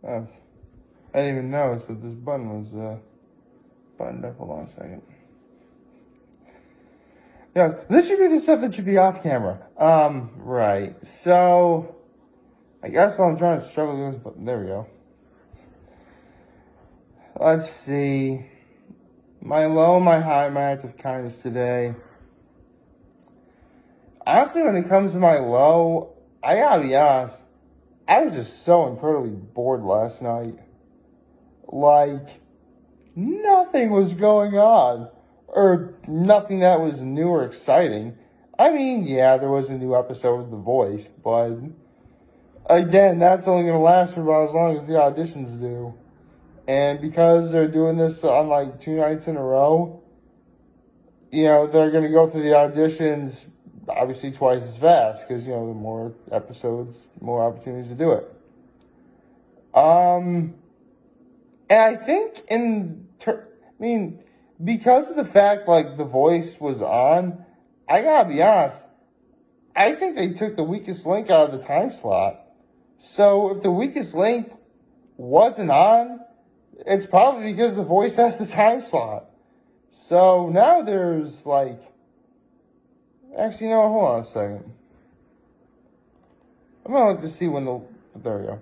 Oh, I didn't even notice that this button was buttoned up. Hold on a second. Yeah, this should be the stuff that should be off camera. Right. So, I guess I'm trying to struggle with this, but there we go. Let's see. My low, my high, my act of kindness today. Honestly, when it comes to my low, I gotta be honest, I was just so incredibly bored last night. Like, nothing was going on. Or nothing that was new or exciting. I mean, yeah, there was a new episode of The Voice, but again, that's only going to last for about as long as the auditions do. And because they're doing this on like 2 nights in a row, they're going to go through the auditions obviously twice as fast because, the more episodes, more opportunities to do it. And I think because of the fact, like, The Voice was on, I gotta be honest, I think they took the weakest link out of the time slot. So if the weakest link wasn't on, it's probably because The Voice has the time slot. So now there's, like... Actually, no, hold on a second. I'm gonna look to see when the... There we go.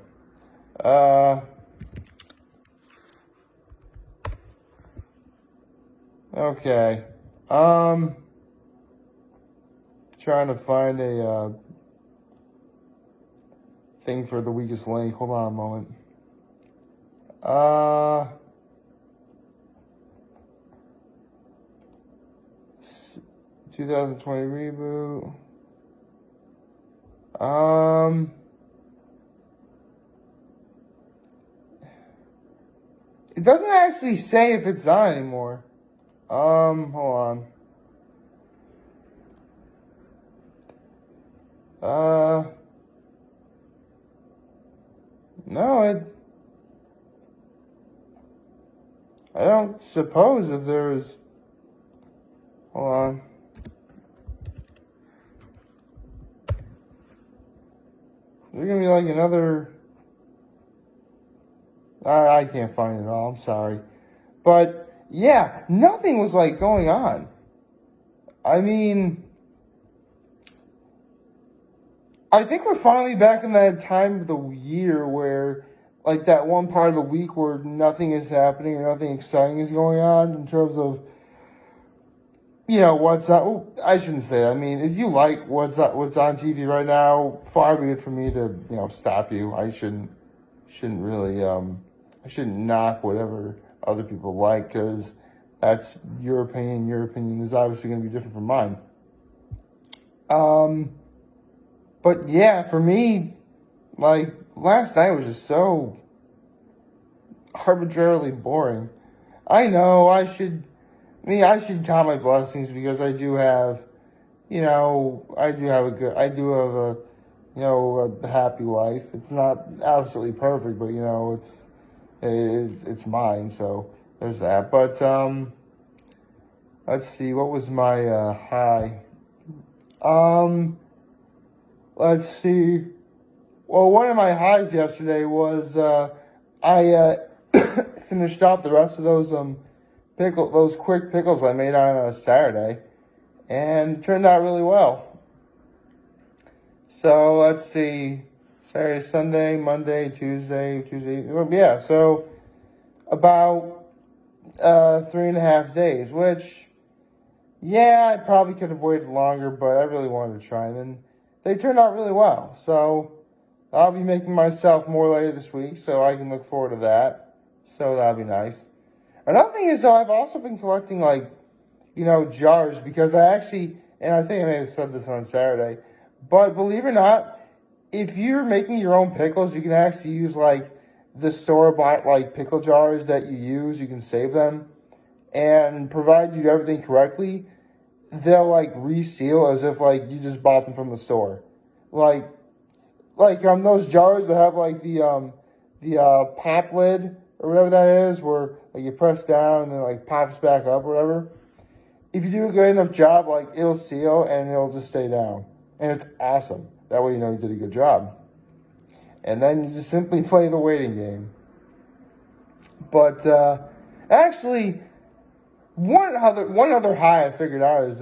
Okay. Trying to find a thing for the weakest link. Hold on a moment. 2020 reboot. It doesn't actually say if it's on anymore. Hold on. No, I don't suppose if there's... Hold on. There's gonna be like another... I can't find it all, I'm sorry. But, yeah, nothing was like going on. I mean... I think we're finally back in that time of the year where, like, that one part of the week where nothing is happening or nothing exciting is going on in terms of, what's on. Well, I shouldn't say that. I mean, if you like what's on TV right now, far be it for me to, stop you. I shouldn't really, I shouldn't knock whatever other people like because that's your opinion. Your opinion is obviously going to be different from mine. But yeah, for me, like, last night was just so arbitrarily boring. I know I should count my blessings because I do have, a happy life. It's not absolutely perfect, but, it's mine, so there's that. But, let's see, what was my, high? Let's see. Well, one of my highs yesterday was I finished off the rest of those those quick pickles I made on a Saturday, and it turned out really well. So let's see, Saturday, Sunday, Monday, Tuesday. Yeah, so about 3.5 days, which, yeah, I probably could have waited longer, but I really wanted to try them. And they turned out really well. So I'll be making myself more later this week, so I can look forward to that. So that'll be nice. Another thing is, though, I've also been collecting, like, jars, because I actually, and I think I may have said this on Saturday, but believe it or not, if you're making your own pickles, you can actually use, like, the store-bought, like, pickle jars that you use. You can save them, and provide you everything correctly, they'll, like, reseal as if, like, you just bought them from the store. Like those jars that have, like, the pop lid or whatever that is, where, like, you press down and then, like, pops back up or whatever. If you do a good enough job, like, it'll seal and it'll just stay down. And it's awesome. That way you know you did a good job. And then you just simply play the waiting game. But actually, one other high I figured out is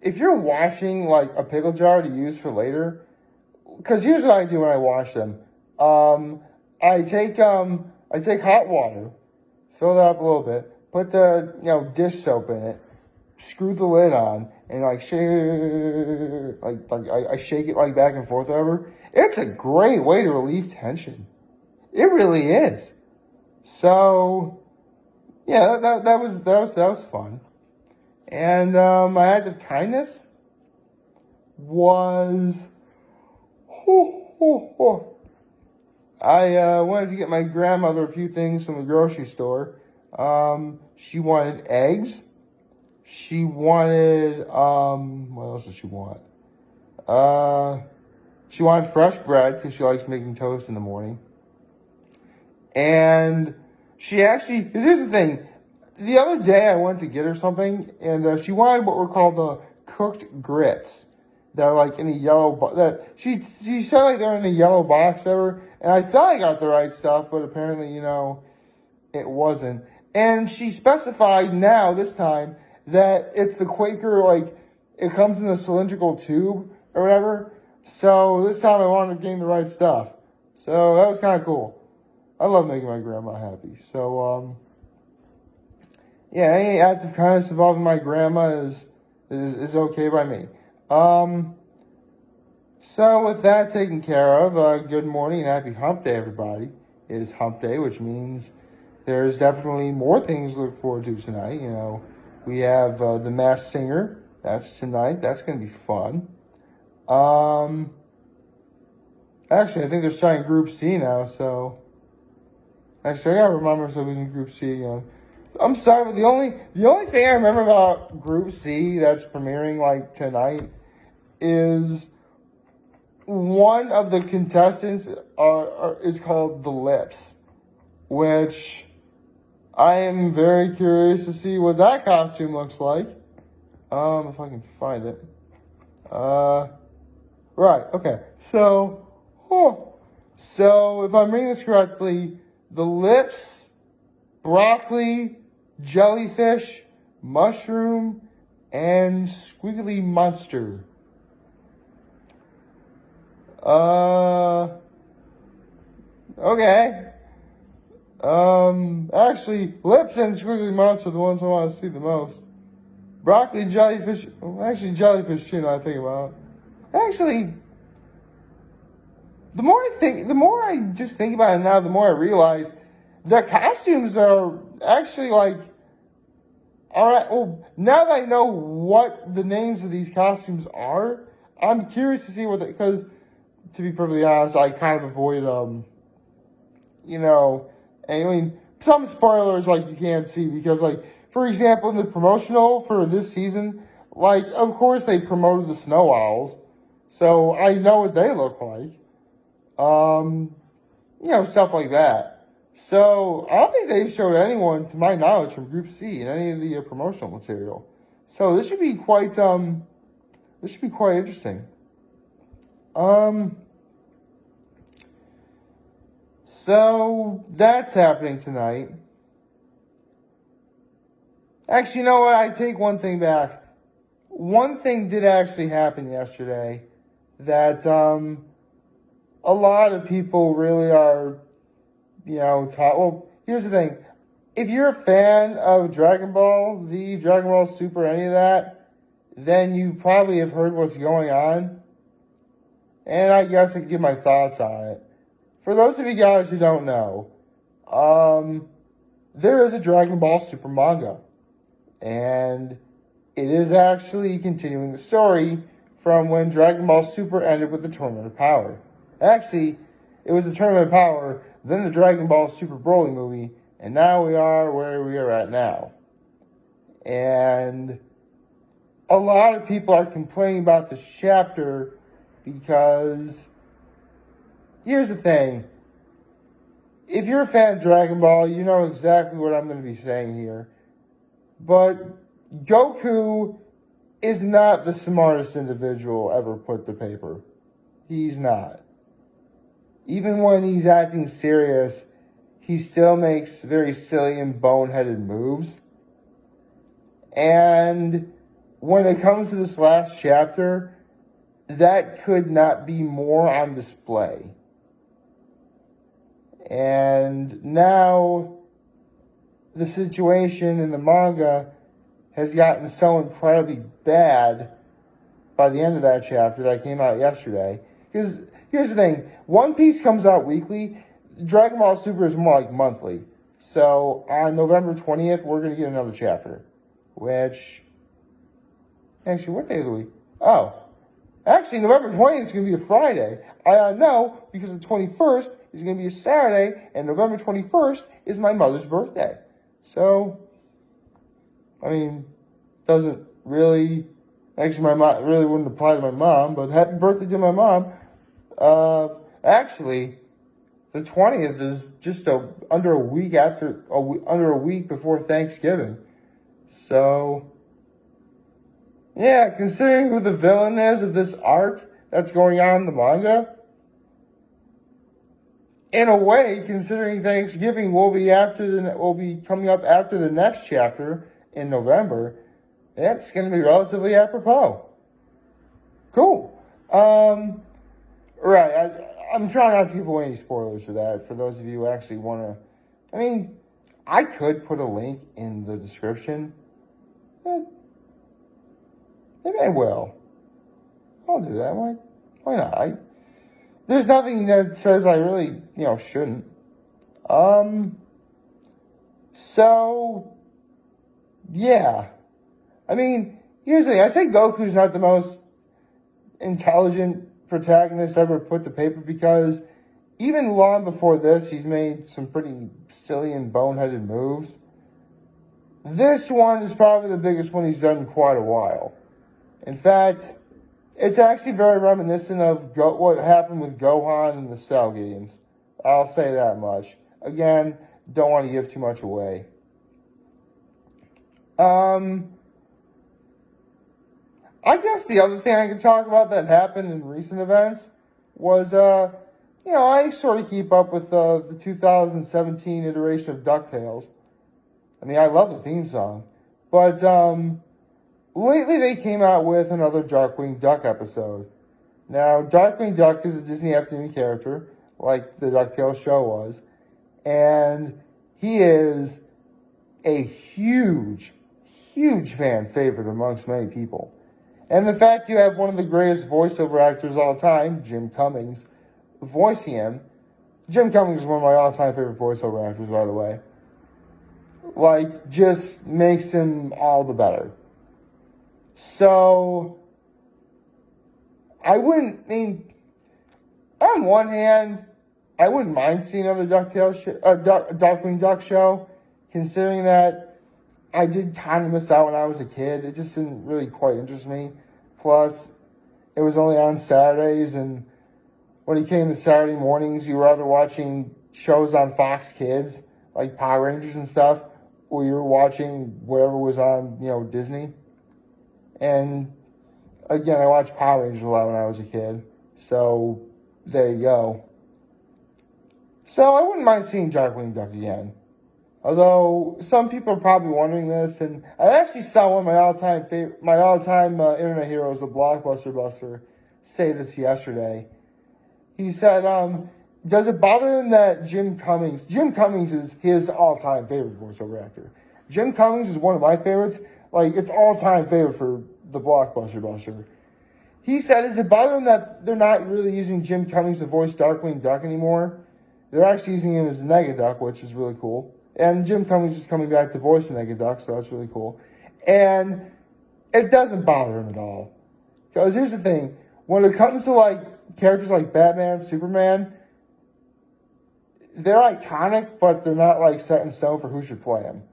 if you're washing like a pickle jar to use for later, because here's what I do when I wash them. I take hot water, fill it up a little bit, put the dish soap in it, screw the lid on, and I shake it like back and forth over. It's a great way to relieve tension. It really is. So yeah, that was fun. And my act of kindness was I wanted to get my grandmother a few things from the grocery store. She wanted eggs. She wanted what else did she want? She wanted fresh bread because she likes making toast in the morning. And she actually, because here's the thing, the other day I went to get her something, and she wanted what were called the cooked grits. They're like in a yellow box. She said like they're in a yellow box ever, and I thought I got the right stuff, but apparently, it wasn't. And she specified now, this time, that it's the Quaker, like, it comes in a cylindrical tube or whatever. So this time I wanted to gain the right stuff. So that was kind of cool. I love making my grandma happy. So, yeah, any act of kindness involving my grandma is okay by me. So with that taken care of, good morning and happy hump day, everybody. It is hump day, which means there's definitely more things to look forward to tonight. We have The Masked Singer. That's tonight. That's going to be fun. Actually, I think they're starting Group C now, so actually, I gotta remind myself who's in Group C again. I'm sorry, but the only thing I remember about Group C that's premiering like tonight is one of the contestants is called The Lips, which I am very curious to see what that costume looks like. If I can find it. Right, okay. So if I'm reading this correctly, The Lips, broccoli, jellyfish, mushroom, and squiggly monster. Okay. Actually, lips and squiggly monster are the ones I want to see the most. Broccoli, jellyfish, actually jellyfish too, now I think about it. Actually, the more I just think about it now, the more I realize the costumes are actually like, all right, well, now that I know what the names of these costumes are, I'm curious to see because to be perfectly honest, I kind of avoid, some spoilers like you can't see because like, for example, in the promotional for this season, like, of course they promoted the Snow Owls, so I know what they look like. Stuff like that. So, I don't think they've showed anyone, to my knowledge, from Group C in any of the promotional material. So, this should be quite interesting. So, that's happening tonight. Actually, you know what? I take one thing back. One thing did actually happen yesterday that, a lot of people really are, taught. Well, here's the thing. If you're a fan of Dragon Ball Z, Dragon Ball Super, any of that, then you probably have heard what's going on. And I guess I can give my thoughts on it. For those of you guys who don't know, there is a Dragon Ball Super manga. And it is actually continuing the story from when Dragon Ball Super ended with the Tournament of Power. Actually, it was the Tournament of Power, then the Dragon Ball Super Broly movie, and now we are where we are at now. And a lot of people are complaining about this chapter because, here's the thing. If you're a fan of Dragon Ball, you know exactly what I'm going to be saying here. But Goku is not the smartest individual ever put to paper. He's not. even when he's acting serious, he still makes very silly and boneheaded moves. And when it comes to this last chapter, that could not be more on display. And now the situation in the manga has gotten so incredibly bad by the end of that chapter that came out yesterday. Because here's the thing, One Piece comes out weekly, Dragon Ball Super is more like monthly. So on November 20th, we're going to get another chapter. Which, actually, what day of the week? Oh, actually, November 20th is going to be a Friday. I know, because the 21st is going to be a Saturday, and November 21st is my mother's birthday. So, I mean, doesn't really, actually, my mom really wouldn't apply to my mom, but happy birthday to my mom. Actually, the 20th is just under a week before Thanksgiving. So, yeah, considering who the villain is of this arc that's going on in the manga, in a way, considering Thanksgiving will be coming up after the next chapter in November, that's going to be relatively apropos. Cool. Right, I'm trying not to give away any spoilers for that, for those of you who actually want to. I mean, I could put a link in the description. Maybe I will. I'll do that. Why not? There's nothing that says I really, shouldn't. So, yeah. I mean, here's the thing. I say Goku's not the most intelligent protagonist ever put to paper because even long before this, he's made some pretty silly and boneheaded moves. This one is probably the biggest one he's done in quite a while. In fact, it's actually very reminiscent of what happened with Gohan in the Cell games. I'll say that much. Again, don't want to give too much away. I guess the other thing I could talk about that happened in recent events was, I sort of keep up with the 2017 iteration of Ducktails. I mean, I love the theme song. But lately they came out with another Darkwing Duck episode. Now, Darkwing Duck is a Disney afternoon character, like the DuckTales show was. And he is a huge, huge fan favorite amongst many people. And the fact you have one of the greatest voiceover actors of all time, Jim Cummings, voicing him. Jim Cummings is one of my all-time favorite voiceover actors, by the way. Just makes him all the better. So, on one hand, I wouldn't mind seeing another Darkwing Duck show, considering that I did kind of miss out when I was a kid. It just didn't really quite interest me. Plus, it was only on Saturdays, and when it came to Saturday mornings, you were either watching shows on Fox Kids, like Power Rangers and stuff, or you were watching whatever was on, Disney. And, again, I watched Power Rangers a lot when I was a kid. So, there you go. So, I wouldn't mind seeing Darkwing Duck again. Although, some people are probably wondering this, and I actually saw one of my all-time internet heroes, the Blockbuster Buster, say this yesterday. He said, does it bother him that Jim Cummings is his all-time favorite voiceover actor. Jim Cummings is one of my favorites. It's all-time favorite for the Blockbuster Buster. He said, does it bother him that they're not really using Jim Cummings to voice Darkwing Duck anymore? They're actually using him as Negaduck, which is really cool. And Jim Cummings is coming back to voice Negaduck, so that's really cool. And it doesn't bother him at all. Because here's the thing. When it comes to, characters like Batman, Superman, they're iconic, but they're not, set in stone for who should play them.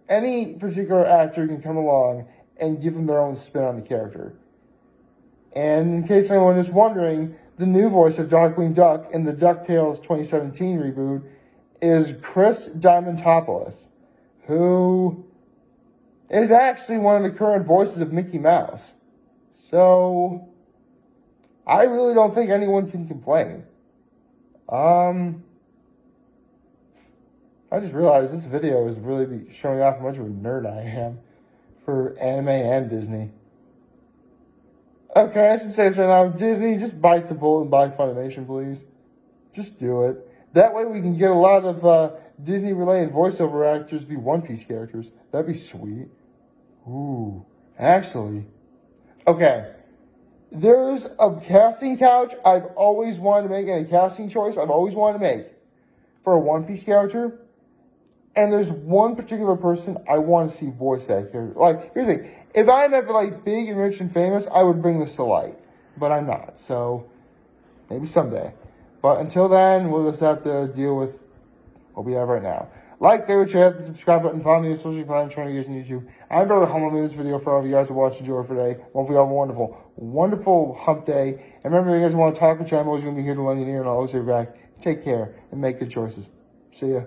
Any particular actor can come along and give them their own spin on the character. And in case anyone is wondering, the new voice of Darkwing Duck in the DuckTales 2017 reboot is Chris Diamantopoulos, who is actually one of the current voices of Mickey Mouse. So, I really don't think anyone can complain. I just realized this video is really showing off how much of a nerd I am for anime and Disney. Okay, I should say this right now. Disney, just bite the bullet and buy Funimation, please. Just do it. That way we can get a lot of Disney-related voiceover actors to be One Piece characters. That'd be sweet. Ooh, actually. Okay. There's a casting couch I've always wanted to make, and a casting choice I've always wanted to make for a One Piece character. And there's one particular person I want to see voice that character. Like, here's the thing. If I'm ever, like, big and rich and famous, I would bring this to light. But I'm not. So, maybe someday. But until then, we'll just have to deal with what we have right now. Like, favorite, share, hit the subscribe button, follow me on social media, trying to get on YouTube. I'm very humble to make this video for all of you guys to watch and enjoy for today. Hopefully you have a wonderful, wonderful hump day. And remember, if you guys want to talk with me, I'm always going to be here to lend you an ear, and I'll always be back. Take care and make good choices. See ya.